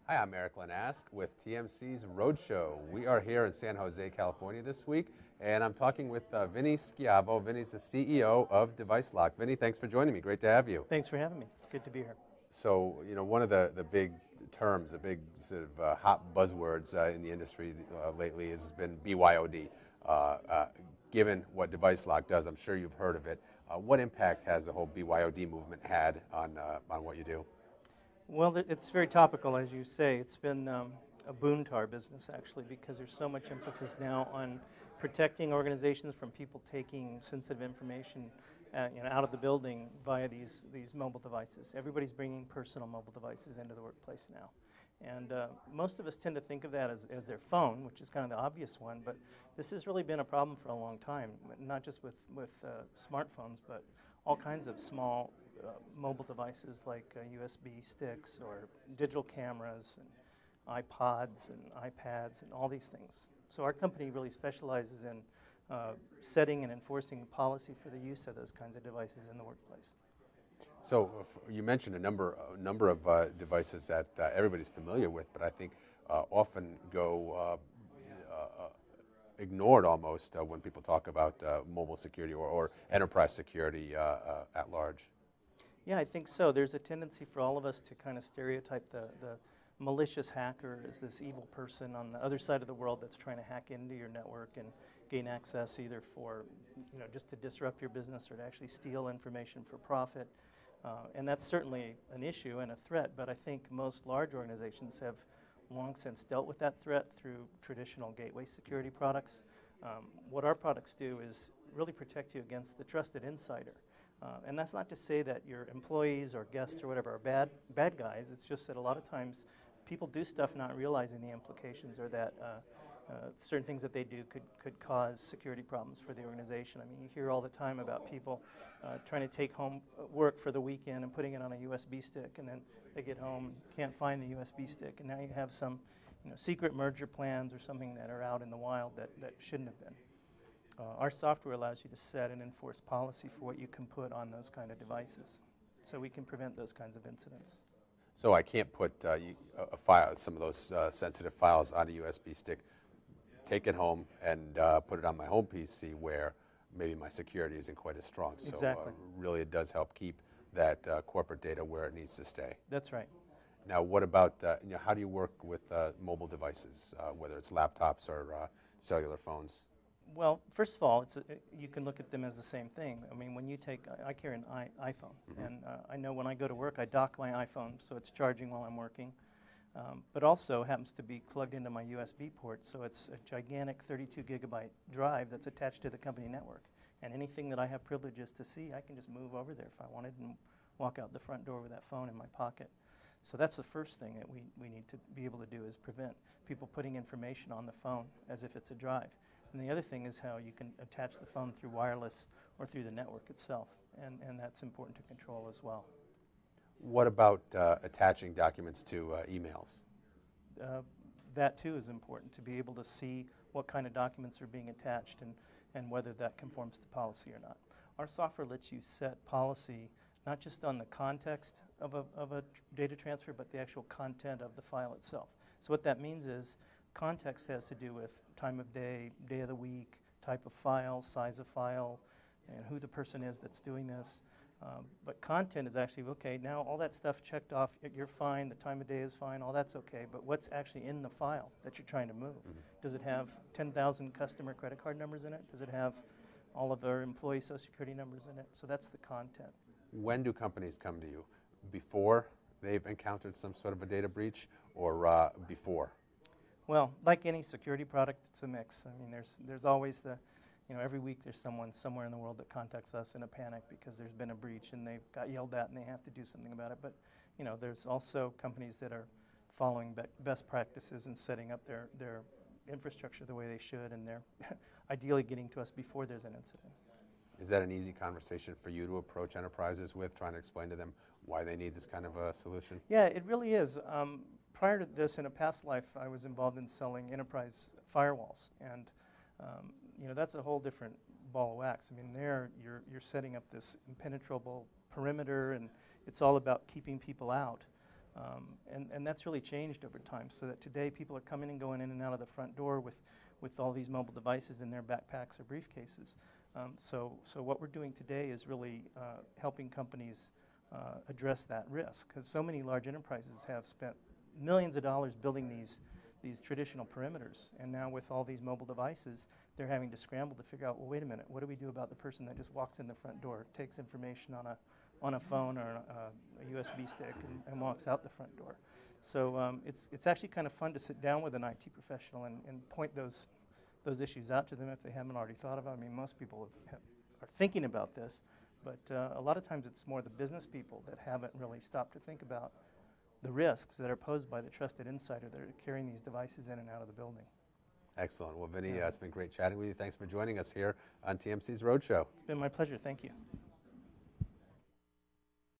Hi, I'm Eric Lanask with TMC's Roadshow. We are here in San Jose, California this week, and I'm talking with Vince Schiavo. Vinny's the CEO of DeviceLock. Vinny, thanks for joining me. Great to have you. Thanks for having me. It's good to be here. So, you know, one of the big terms, the big sort of hot buzzwords in the industry lately has been BYOD. Given what DeviceLock does, I'm sure you've heard of it. What impact has the whole BYOD movement had on what you do? Well, it's very topical, as you say. It's been a boon to our business, actually, because there's so much emphasis now on protecting organizations from people taking sensitive information out of the building via these mobile devices. Everybody's bringing personal mobile devices into the workplace now. And most of us tend to think of that as their phone, which is kind of the obvious one, but this has really been a problem for a long time, not just with smartphones, but all kinds of small mobile devices like USB sticks or digital cameras and iPods and iPads and all these things. So our company really specializes in setting and enforcing policy for the use of those kinds of devices in the workplace. So you mentioned a number of devices that everybody's familiar with, but I think often go ignored almost when people talk about mobile security or enterprise security at large. Yeah, I think so. There's a tendency for all of us to kind of stereotype the malicious hacker as this evil person on the other side of the world that's trying to hack into your network and gain access either for, just to disrupt your business or to actually steal information for profit. And that's certainly an issue and a threat, but I think most large organizations have long since dealt with that threat through traditional gateway security products. What our products do is really protect you against the trusted insider. And that's not to say that your employees or guests or whatever are bad guys. It's just that a lot of times people do stuff not realizing the implications or that certain things that they do could cause security problems for the organization. I mean, you hear all the time about people trying to take home work for the weekend and putting it on a USB stick, and then they get home and can't find the USB stick, and now you have some secret merger plans or something that are out in the wild that shouldn't have been. Our software allows you to set and enforce policy for what you can put on those kind of devices, so we can prevent those kinds of incidents. So I can't put some of those sensitive files on a USB stick, take it home, and put it on my home PC where maybe my security isn't quite as strong. So exactly. Really it does help keep that corporate data where it needs to stay. That's right. Now, what about, how do you work with mobile devices, whether it's laptops or cellular phones? Well, first of all, you can look at them as the same thing. I mean, when you take, I carry an iPhone, and I know when I go to work, I dock my iPhone, so it's charging while I'm working, but also happens to be plugged into my USB port, so it's a gigantic 32 gigabyte drive that's attached to the company network. And anything that I have privileges to see, I can just move over there if I wanted and walk out the front door with that phone in my pocket. So that's the first thing that we need to be able to do is prevent people putting information on the phone as if it's a drive. And the other thing is how you can attach the phone through wireless or through the network itself, and that's important to control as well. What about attaching documents to emails? That too is important, to be able to see what kind of documents are being attached and whether that conforms to policy or not. Our software lets you set policy not just on the context of a data transfer, but the actual content of the file itself. So what that means is context has to do with time of day, day of the week, type of file, size of file, and who the person is that's doing this. But content is actually, okay, now all that stuff checked off, you're fine, the time of day is fine, all that's okay, but what's actually in the file that you're trying to move? Does it have 10,000 customer credit card numbers in it? Does it have all of their employee social security numbers in it? So that's the content. When do companies come to you? Before they've encountered some sort of a data breach, or before? Well, like any security product, it's a mix. I mean, there's always every week there's someone somewhere in the world that contacts us in a panic because there's been a breach and they've got yelled at and they have to do something about it. But, there's also companies that are following best practices and setting up their infrastructure the way they should, and they're ideally getting to us before there's an incident. Is that an easy conversation for you to approach enterprises with, trying to explain to them why they need this kind of a solution? Yeah, it really is. Prior to this, in a past life, I was involved in selling enterprise firewalls, and that's a whole different ball of wax. I mean, there you're setting up this impenetrable perimeter, and it's all about keeping people out. And that's really changed over time, so that today people are coming and going in and out of the front door with all these mobile devices in their backpacks or briefcases. So what we're doing today is really helping companies address that risk, because so many large enterprises have spent millions of dollars building these traditional perimeters, and now with all these mobile devices, they're having to scramble to figure out, well, wait a minute, what do we do about the person that just walks in the front door, takes information on a phone or a USB stick and walks out the front door. So it's actually kind of fun to sit down with an IT professional and point those issues out to them if they haven't already thought about it. I mean, most people are thinking about this, but a lot of times it's more the business people that haven't really stopped to think about the risks that are posed by the trusted insider that are carrying these devices in and out of the building. Excellent. Well, Vinny, it's been great chatting with you. Thanks for joining us here on TMC's Roadshow. It's been my pleasure. Thank you.